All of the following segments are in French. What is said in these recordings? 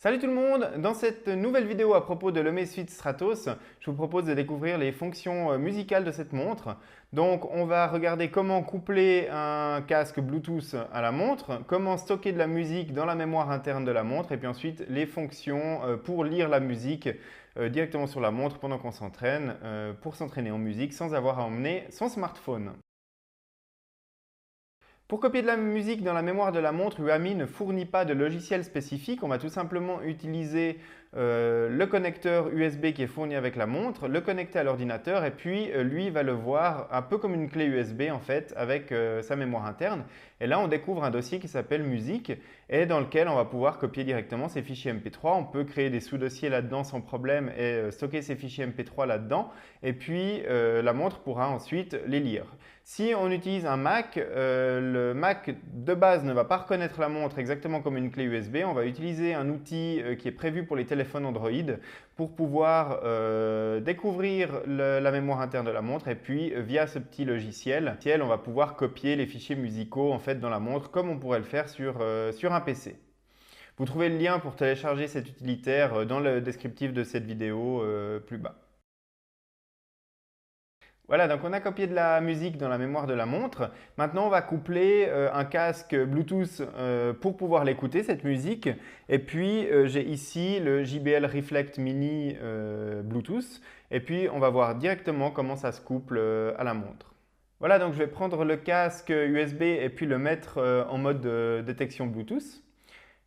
Salut tout le monde! Dans cette nouvelle vidéo à propos de l'Amazfit Stratos, je vous propose de découvrir les fonctions musicales de cette montre. Donc on va regarder comment coupler un casque Bluetooth à la montre, comment stocker de la musique dans la mémoire interne de la montre et puis ensuite les fonctions pour lire la musique directement sur la montre pendant qu'on s'entraîne, pour s'entraîner en musique sans avoir à emmener son smartphone. Pour copier de la musique dans la mémoire de la montre, UAMI ne fournit pas de logiciel spécifique. On va tout simplement utiliser le connecteur USB qui est fourni avec la montre, le connecter à l'ordinateur et puis lui va le voir un peu comme une clé USB en fait avec sa mémoire interne. Et là, on découvre un dossier qui s'appelle musique et dans lequel on va pouvoir copier directement ces fichiers MP3. On peut créer des sous-dossiers là-dedans sans problème et stocker ces fichiers MP3 là-dedans. Et puis, la montre pourra ensuite les lire. Si on utilise un Mac, le Mac de base ne va pas reconnaître la montre exactement comme une clé USB. On va utiliser un outil qui est prévu pour les téléphones Android pour pouvoir découvrir la mémoire interne de la montre et puis via ce petit logiciel, on va pouvoir copier les fichiers musicaux en fait dans la montre comme on pourrait le faire sur un PC. Vous trouvez le lien pour télécharger cet utilitaire dans le descriptif de cette vidéo plus bas. Voilà, donc on a copié de la musique dans la mémoire de la montre. Maintenant, on va coupler un casque Bluetooth pour pouvoir l'écouter, cette musique. Et puis, j'ai ici le JBL Reflect Mini Bluetooth. Et puis, on va voir directement comment ça se couple à la montre. Voilà, donc je vais prendre le casque USB et puis le mettre en mode détection Bluetooth.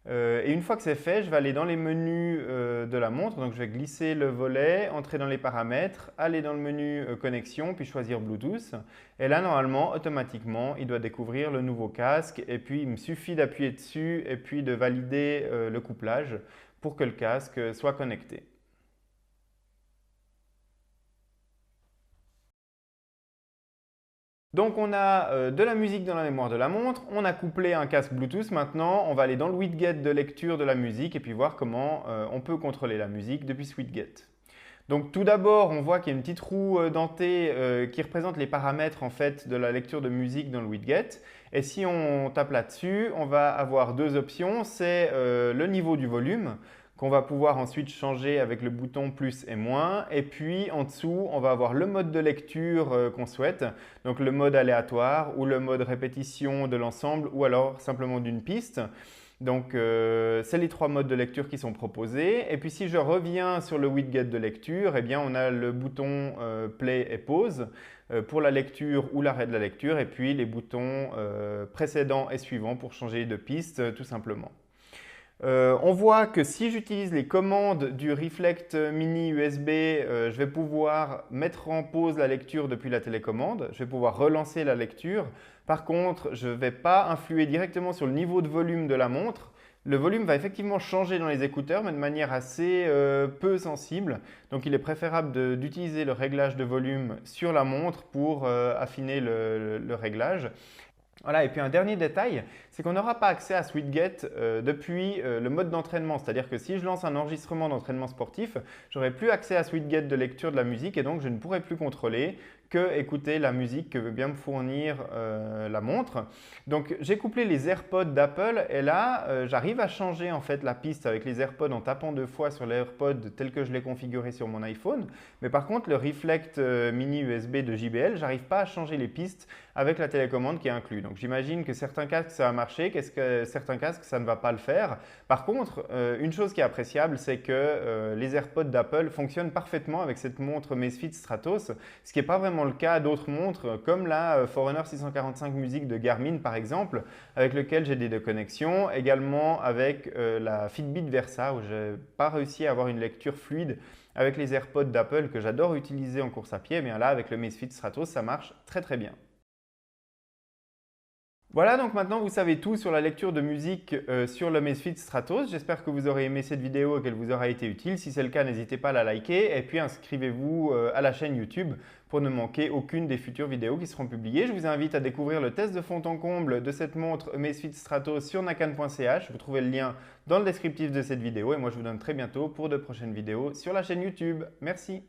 Et une fois que c'est fait, je vais aller dans les menus de la montre. Donc je vais glisser le volet, entrer dans les paramètres, aller dans le menu connexion, puis choisir Bluetooth. Et là, normalement, automatiquement, il doit découvrir le nouveau casque. Et puis, il me suffit d'appuyer dessus et puis de valider le couplage pour que le casque soit connecté. Donc on a de la musique dans la mémoire de la montre, on a couplé un casque Bluetooth. Maintenant, on va aller dans le widget de lecture de la musique et puis voir comment on peut contrôler la musique depuis ce widget. Donc tout d'abord, on voit qu'il y a une petite roue dentée qui représente les paramètres en fait de la lecture de musique dans le widget. Et si on tape là-dessus, on va avoir deux options. C'est le niveau du volume qu'on va pouvoir ensuite changer avec le bouton plus et moins. Et puis en dessous, on va avoir le mode de lecture qu'on souhaite, donc le mode aléatoire ou le mode répétition de l'ensemble ou alors simplement d'une piste. Donc, c'est les trois modes de lecture qui sont proposés. Et puis, si je reviens sur le widget de lecture, eh bien, on a le bouton Play et Pause pour la lecture ou l'arrêt de la lecture. Et puis, les boutons précédents et suivants pour changer de piste, tout simplement. On voit que si j'utilise les commandes du Reflect Mini USB, je vais pouvoir mettre en pause la lecture depuis la télécommande. Je vais pouvoir relancer la lecture. Par contre, je ne vais pas influer directement sur le niveau de volume de la montre. Le volume va effectivement changer dans les écouteurs, mais de manière assez peu sensible. Donc il est préférable d'utiliser le réglage de volume sur la montre pour affiner le réglage. Voilà, et puis un dernier détail, c'est qu'on n'aura pas accès à ce widget depuis le mode d'entraînement. C'est-à-dire que si je lance un enregistrement d'entraînement sportif, je n'aurai plus accès à ce widget de lecture de la musique et donc je ne pourrai plus contrôler que écouter la musique que veut bien me fournir la montre. Donc j'ai couplé les AirPods d'Apple et là j'arrive à changer en fait la piste avec les AirPods en tapant deux fois sur les AirPods tel que je l'ai configuré sur mon iPhone. Mais par contre le Reflect Mini USB de JBL, j'arrive pas à changer les pistes avec la télécommande qui est inclus. Donc j'imagine que certains casques ça va marcher, certains casques ça ne va pas le faire. Par contre, une chose qui est appréciable, c'est que les AirPods d'Apple fonctionnent parfaitement avec cette montre Amazfit Stratos, ce qui n'est pas vraiment le cas d'autres montres comme la Forerunner 645 Music de Garmin par exemple, avec lequel j'ai des déconnexions, également avec la Fitbit Versa où je n'ai pas réussi à avoir une lecture fluide avec les AirPods d'Apple que j'adore utiliser en course à pied. Bien là, avec le Amazfit Stratos, ça marche très très bien. Voilà, donc maintenant vous savez tout sur la lecture de musique sur le Amazfit Stratos. J'espère que vous aurez aimé cette vidéo et qu'elle vous aura été utile. Si c'est le cas, n'hésitez pas à la liker et puis inscrivez-vous à la chaîne YouTube pour ne manquer aucune des futures vidéos qui seront publiées. Je vous invite à découvrir le test de fond en comble de cette montre Amazfit Stratos sur nakan.ch. Vous trouvez le lien dans le descriptif de cette vidéo et moi je vous donne très bientôt pour de prochaines vidéos sur la chaîne YouTube. Merci.